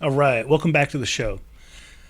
All right, welcome back to the show.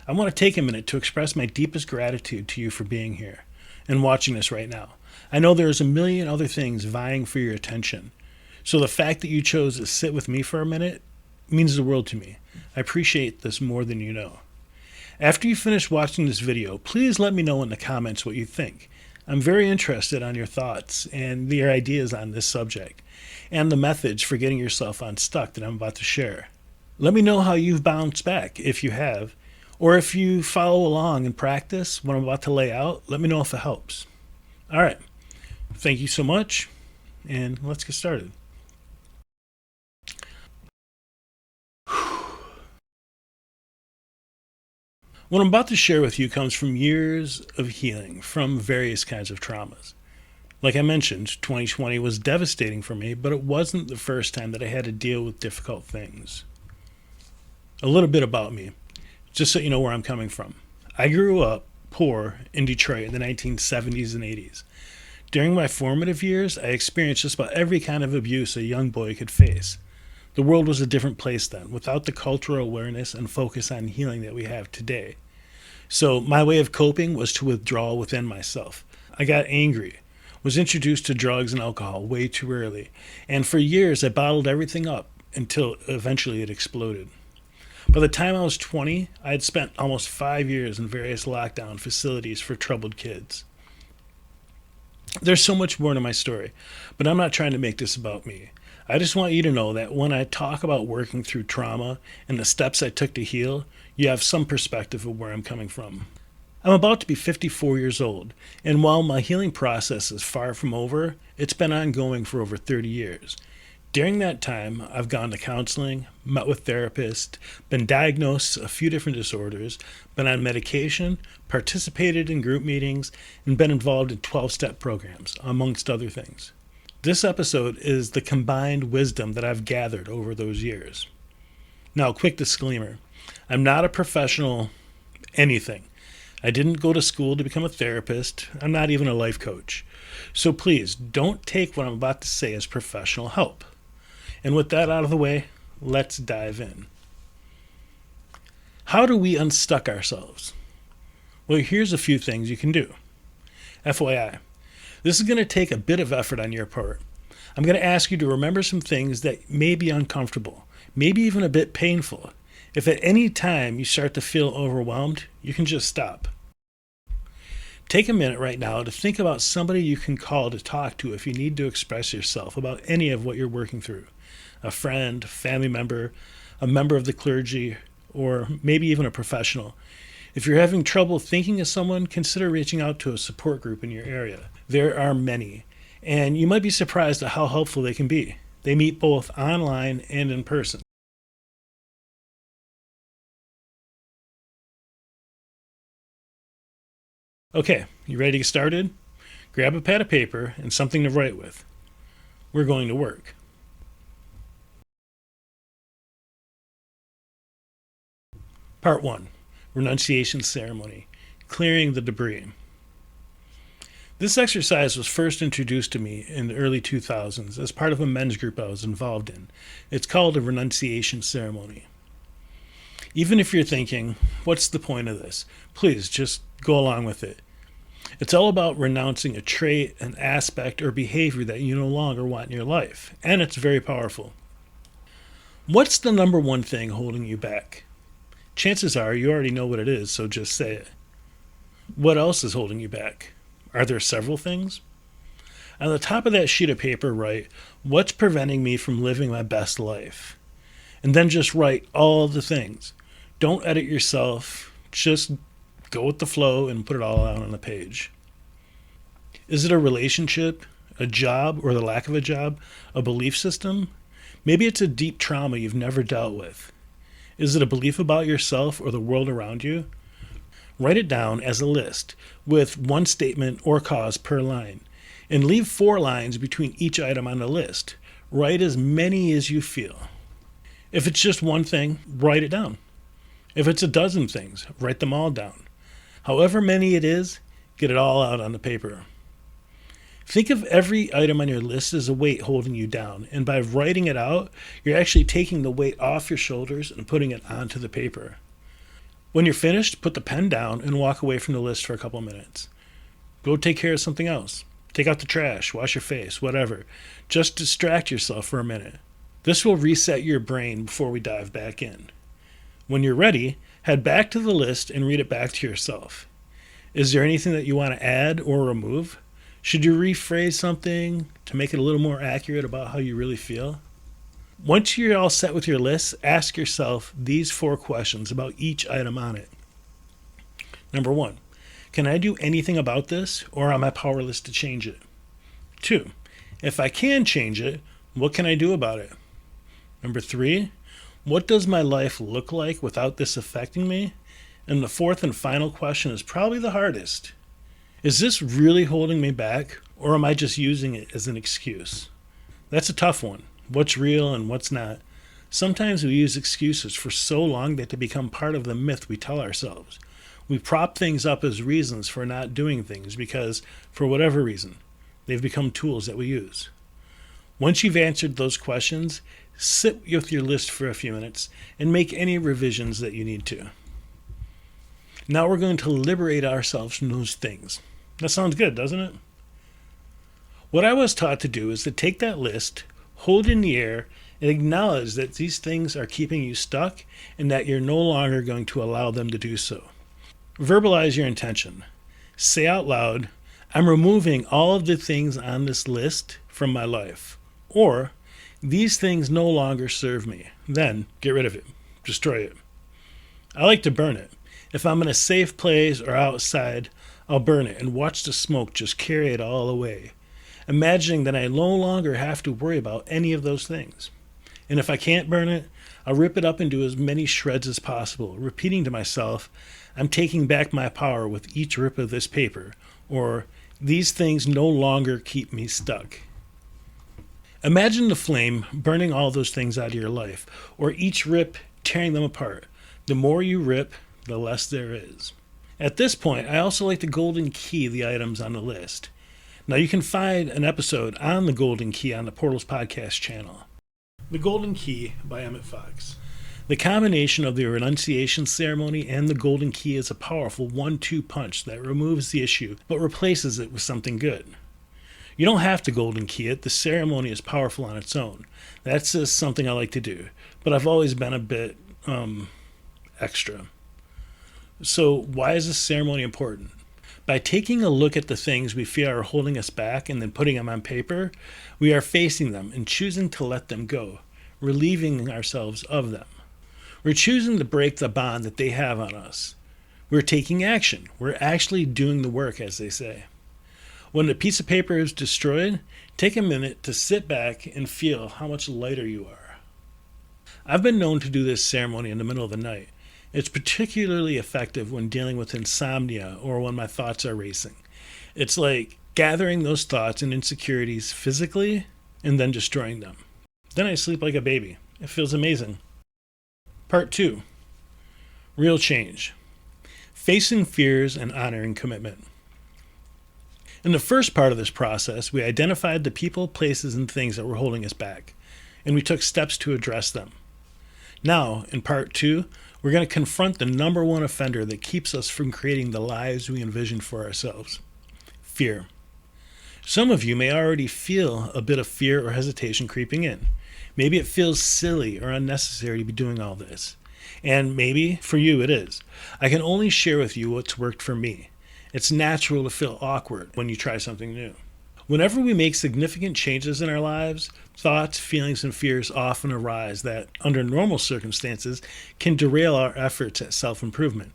I want to take a minute to express my deepest gratitude to you for being here and watching this right now. I know there's a million other things vying for your attention, so the fact that you chose to sit with me for a minute means the world to me. I appreciate this more than you know. After you finish watching this video, please let me know in the comments what you think. I'm very interested on your thoughts and your ideas on this subject and the methods for getting yourself unstuck that I'm about to share. Let me know how you've bounced back, if you have, or if you follow along and practice what I'm about to lay out. Let me know if it helps. All right. Thank you so much, and let's get started. What I'm about to share with you comes from years of healing from various kinds of traumas. Like I mentioned, 2020 was devastating for me, but it wasn't the first time that I had to deal with difficult things. A little bit about me, just so you know where I'm coming from. I grew up poor in Detroit in the 1970s and 80s. During my formative years, I experienced just about every kind of abuse a young boy could face. The world was a different place then, without the cultural awareness and focus on healing that we have today. So, my way of coping was to withdraw within myself. I got angry, was introduced to drugs and alcohol way too early, and for years I bottled everything up until eventually it exploded. By the time I was 20, I had spent almost 5 years in various lockdown facilities for troubled kids. There's so much more to my story, but I'm not trying to make this about me. I just want you to know that when I talk about working through trauma and the steps I took to heal, you have some perspective of where I'm coming from. I'm about to be 54 years old, and while my healing process is far from over, it's been ongoing for over 30 years. During that time, I've gone to counseling, met with therapists, been diagnosed a few different disorders, been on medication, participated in group meetings, and been involved in 12-step programs, amongst other things. This episode is the combined wisdom that I've gathered over those years. Now, quick disclaimer. I'm not a professional anything. I didn't go to school to become a therapist. I'm not even a life coach. So please, don't take what I'm about to say as professional help. And with that out of the way, let's dive in. How do we unstuck ourselves? Well, here's a few things you can do. FYI, this is going to take a bit of effort on your part. I'm going to ask you to remember some things that may be uncomfortable, maybe even a bit painful. If at any time you start to feel overwhelmed, you can just stop. Take a minute right now to think about somebody you can call to talk to if you need to express yourself about any of what you're working through. A friend, family member, a member of the clergy, or maybe even a professional. If you're having trouble thinking of someone, consider reaching out to a support group in your area. There are many, and you might be surprised at how helpful they can be. They meet both online and in person. Okay, you ready to get started? Grab a pad of paper and something to write with. We're going to work. Part 1. Renunciation Ceremony. Clearing the debris. This exercise was first introduced to me in the early 2000s as part of a men's group I was involved in. It's called a Renunciation Ceremony. Even if you're thinking, what's the point of this? Please just go along with it. It's all about renouncing a trait, an aspect, or behavior that you no longer want in your life, and it's very powerful. What's the number one thing holding you back? Chances are you already know what it is, so just say it. What else is holding you back? Are there several things? On the top of that sheet of paper, write, what's preventing me from living my best life? And then just write all the things. Don't edit yourself. Just go with the flow and put it all out on the page. Is it a relationship, a job, or the lack of a job, a belief system? Maybe it's a deep trauma you've never dealt with. Is it a belief about yourself or the world around you? Write it down as a list with one statement or cause per line, and leave 4 lines between each item on the list. Write as many as you feel. If it's just one thing, write it down. If it's a dozen things, write them all down. However many it is, get it all out on the paper. Think of every item on your list as a weight holding you down, and by writing it out, you're actually taking the weight off your shoulders and putting it onto the paper. When you're finished, put the pen down and walk away from the list for a couple minutes. Go take care of something else. Take out the trash, wash your face, whatever. Just distract yourself for a minute. This will reset your brain before we dive back in. When you're ready, head back to the list and read it back to yourself. Is there anything that you want to add or remove? Should you rephrase something to make it a little more accurate about how you really feel? Once you're all set with your list, ask yourself these 4 questions about each item on it. Number 1, can I do anything about this, or am I powerless to change it? 2, if I can change it, what can I do about it? Number 3, what does my life look like without this affecting me? And the 4th and final question is probably the hardest. Is this really holding me back, or am I just using it as an excuse? That's a tough one. What's real and what's not? Sometimes we use excuses for so long that they become part of the myth we tell ourselves. We prop things up as reasons for not doing things because, for whatever reason, they've become tools that we use. Once you've answered those questions, sit with your list for a few minutes and make any revisions that you need to. Now we're going to liberate ourselves from those things. That sounds good, doesn't it? What I was taught to do is to take that list, hold it in the air, and acknowledge that these things are keeping you stuck and that you're no longer going to allow them to do so. Verbalize your intention. Say out loud, I'm removing all of the things on this list from my life. Or, these things no longer serve me. Then, get rid of it. Destroy it. I like to burn it. If I'm in a safe place or outside, I'll burn it and watch the smoke just carry it all away, imagining that I no longer have to worry about any of those things. And if I can't burn it, I'll rip it up into as many shreds as possible, repeating to myself, I'm taking back my power with each rip of this paper, or these things no longer keep me stuck. Imagine the flame burning all those things out of your life, or each rip tearing them apart. The more you rip, the less there is. At this point, I also like to golden key the items on the list. Now you can find an episode on the golden key on the Portals Podcast channel. The Golden Key by Emmett Fox. The combination of the Renunciation Ceremony and the Golden Key is a powerful 1-2 punch that removes the issue but replaces it with something good. You don't have to golden key it. The ceremony is powerful on its own. That's just something I like to do, but I've always been a bit extra. So why is this ceremony important? By taking a look at the things we feel are holding us back and then putting them on paper, we are facing them and choosing to let them go, relieving ourselves of them. We're choosing to break the bond that they have on us. We're taking action. We're actually doing the work, as they say. When the piece of paper is destroyed, take a minute to sit back and feel how much lighter you are. I've been known to do this ceremony in the middle of the night. It's particularly effective when dealing with insomnia or when my thoughts are racing. It's like gathering those thoughts and insecurities physically and then destroying them. Then I sleep like a baby. It feels amazing. Part 2. Real change. Facing fears and honoring commitment. In the first part of this process, we identified the people, places, and things that were holding us back, and we took steps to address them. Now, in Part 2, we're going to confront the number one offender that keeps us from creating the lives we envision for ourselves. Fear. Some of you may already feel a bit of fear or hesitation creeping in. Maybe it feels silly or unnecessary to be doing all this. And maybe for you it is. I can only share with you what's worked for me. It's natural to feel awkward when you try something new. Whenever we make significant changes in our lives, thoughts, feelings, and fears often arise that, under normal circumstances, can derail our efforts at self-improvement.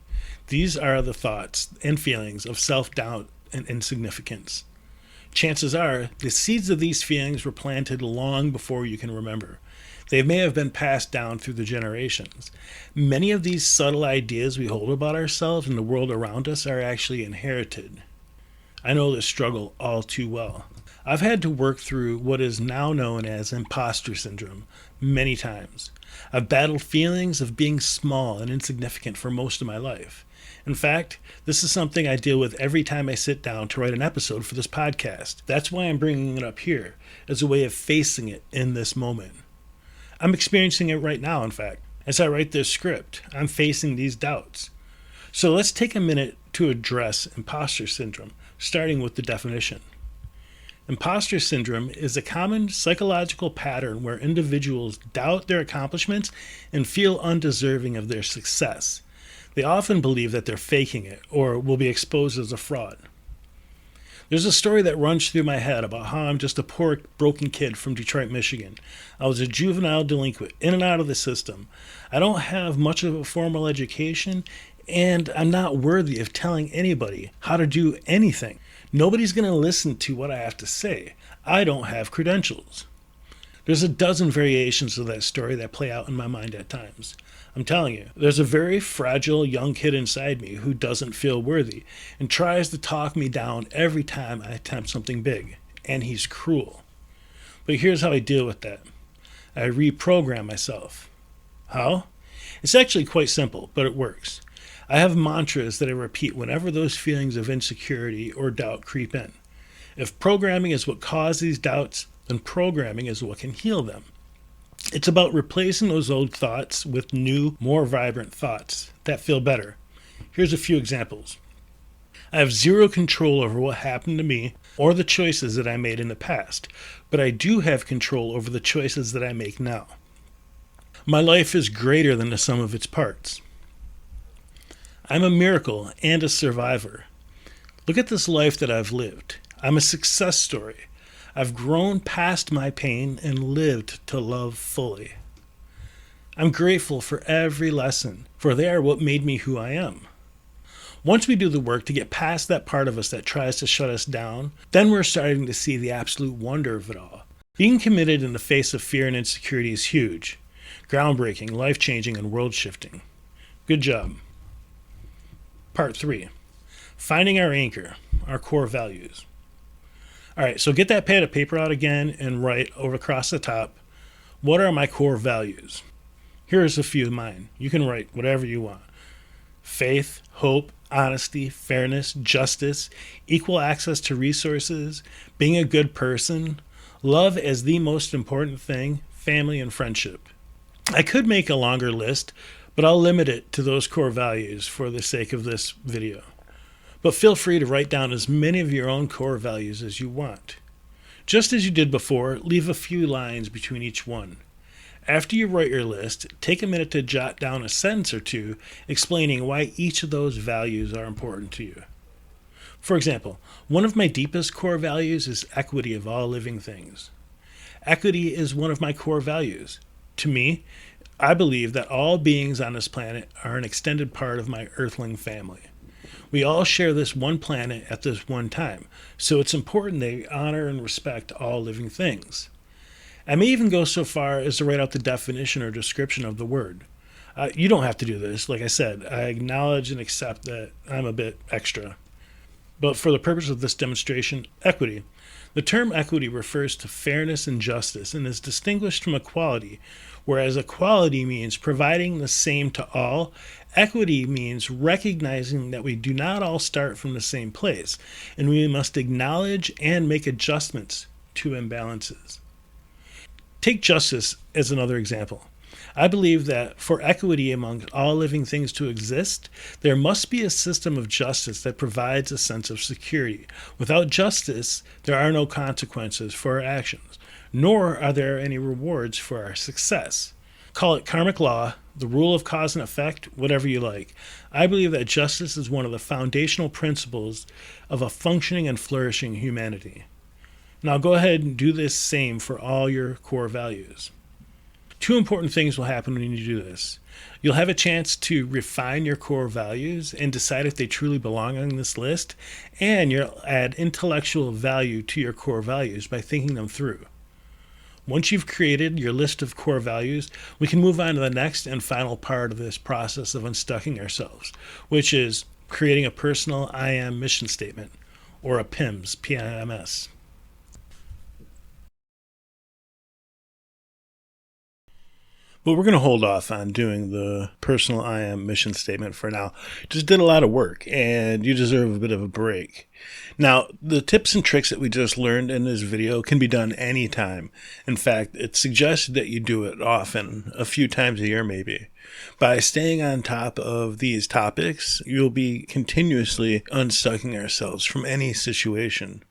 These are the thoughts and feelings of self-doubt and insignificance. Chances are, the seeds of these feelings were planted long before you can remember. They may have been passed down through the generations. Many of these subtle ideas we hold about ourselves and the world around us are actually inherited. I know this struggle all too well. I've had to work through what is now known as imposter syndrome many times. I've battled feelings of being small and insignificant for most of my life. In fact, this is something I deal with every time I sit down to write an episode for this podcast. That's why I'm bringing it up here, as a way of facing it in this moment. I'm experiencing it right now, in fact. As I write this script, I'm facing these doubts. So let's take a minute to address imposter syndrome, starting with the definition. Imposter syndrome is a common psychological pattern where individuals doubt their accomplishments and feel undeserving of their success. They often believe that they're faking it or will be exposed as a fraud. There's a story that runs through my head about how I'm just a poor, broken kid from Detroit, Michigan. I was a juvenile delinquent, in and out of the system. I don't have much of a formal education, and I'm not worthy of telling anybody how to do anything. Nobody's going to listen to what I have to say. I don't have credentials. There's a dozen variations of that story that play out in my mind at times. I'm telling you, there's a very fragile young kid inside me who doesn't feel worthy and tries to talk me down every time I attempt something big. And he's cruel. But here's how I deal with that. I reprogram myself. How? It's actually quite simple, but it works. I have mantras that I repeat whenever those feelings of insecurity or doubt creep in. If programming is what caused these doubts, then programming is what can heal them. It's about replacing those old thoughts with new, more vibrant thoughts that feel better. Here's a few examples. I have zero control over what happened to me or the choices that I made in the past, but I do have control over the choices that I make now. My life is greater than the sum of its parts. I'm a miracle and a survivor. Look at this life that I've lived. I'm a success story. I've grown past my pain and lived to love fully. I'm grateful for every lesson, for they are what made me who I am. Once we do the work to get past that part of us that tries to shut us down, then we're starting to see the absolute wonder of it all. Being committed in the face of fear and insecurity is huge, groundbreaking, life-changing, and world-shifting. Good job. Part 3. Finding our anchor, our core values. All right, so get that pad of paper out again and write over across the top, what are my core values? Here's a few of mine. You can write whatever you want. Faith, hope, honesty, fairness, justice, equal access to resources, being a good person, love as the most important thing, family and friendship. I could make a longer list, but I'll limit it to those core values for the sake of this video. But feel free to write down as many of your own core values as you want. Just as you did before, leave a few lines between each one. After you write your list, take a minute to jot down a sentence or two explaining why each of those values are important to you. For example, one of my deepest core values is equity of all living things. Equity is one of my core values. To me, I believe that all beings on this planet are an extended part of my earthling family. We all share this one planet at this one time, so it's important that we honor and respect all living things. I may even go so far as to write out the definition or description of the word. You don't have to do this. Like I said, I acknowledge and accept that I'm a bit extra. But for the purpose of this demonstration, equity. The term equity refers to fairness and justice and is distinguished from equality. Whereas equality means providing the same to all, equity means recognizing that we do not all start from the same place, and we must acknowledge and make adjustments to imbalances. Take justice as another example. I believe that for equity among all living things to exist, there must be a system of justice that provides a sense of security. Without justice, there are no consequences for our actions, nor are there any rewards for our success. Call it karmic law, the rule of cause and effect, whatever you like. I believe that justice is one of the foundational principles of a functioning and flourishing humanity. Now go ahead and do this same for all your core values. Two important things will happen when you do this. You'll have a chance to refine your core values and decide if they truly belong on this list, and you'll add intellectual value to your core values by thinking them through. Once you've created your list of core values, we can move on to the next and final part of this process of unstucking ourselves, which is creating a personal I am mission statement, or a PIMS, P-I-M-S. But we're going to hold off on doing the personal I am mission statement for now. Just did a lot of work, and you deserve a bit of a break. Now, the tips and tricks that we just learned in this video can be done anytime. In fact, it's suggested that you do it often, a few times a year maybe. By staying on top of these topics, you'll be continuously unstucking ourselves from any situation.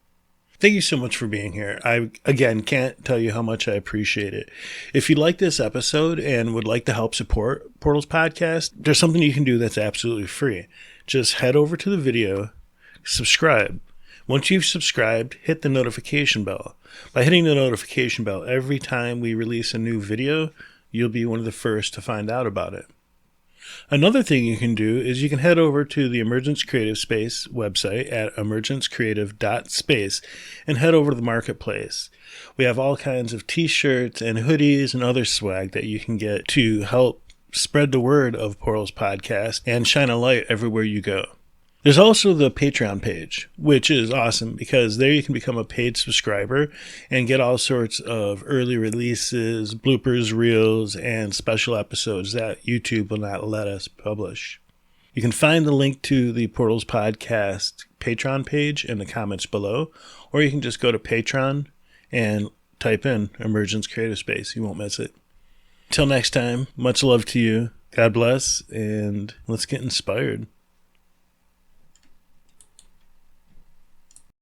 Thank you so much for being here. I, again, can't tell you how much I appreciate it. If you like this episode and would like to help support Portals Podcast, there's something you can do that's absolutely free. Just head over to the video, subscribe. Once you've subscribed, hit the notification bell. By hitting the notification bell every time we release a new video, you'll be one of the first to find out about it. Another thing you can do is you can head over to the Emergence Creative Space website at emergencecreative.space and head over to the marketplace. We have all kinds of t-shirts and hoodies and other swag that you can get to help spread the word of Portals Podcast and shine a light everywhere you go. There's also the Patreon page, which is awesome because there you can become a paid subscriber and get all sorts of early releases, bloopers, reels, and special episodes that YouTube will not let us publish. You can find the link to the Portals Podcast Patreon page in the comments below, or you can just go to Patreon and type in Emergence Creative Space. You won't miss it. Till next time, much love to you. God bless, and let's get inspired.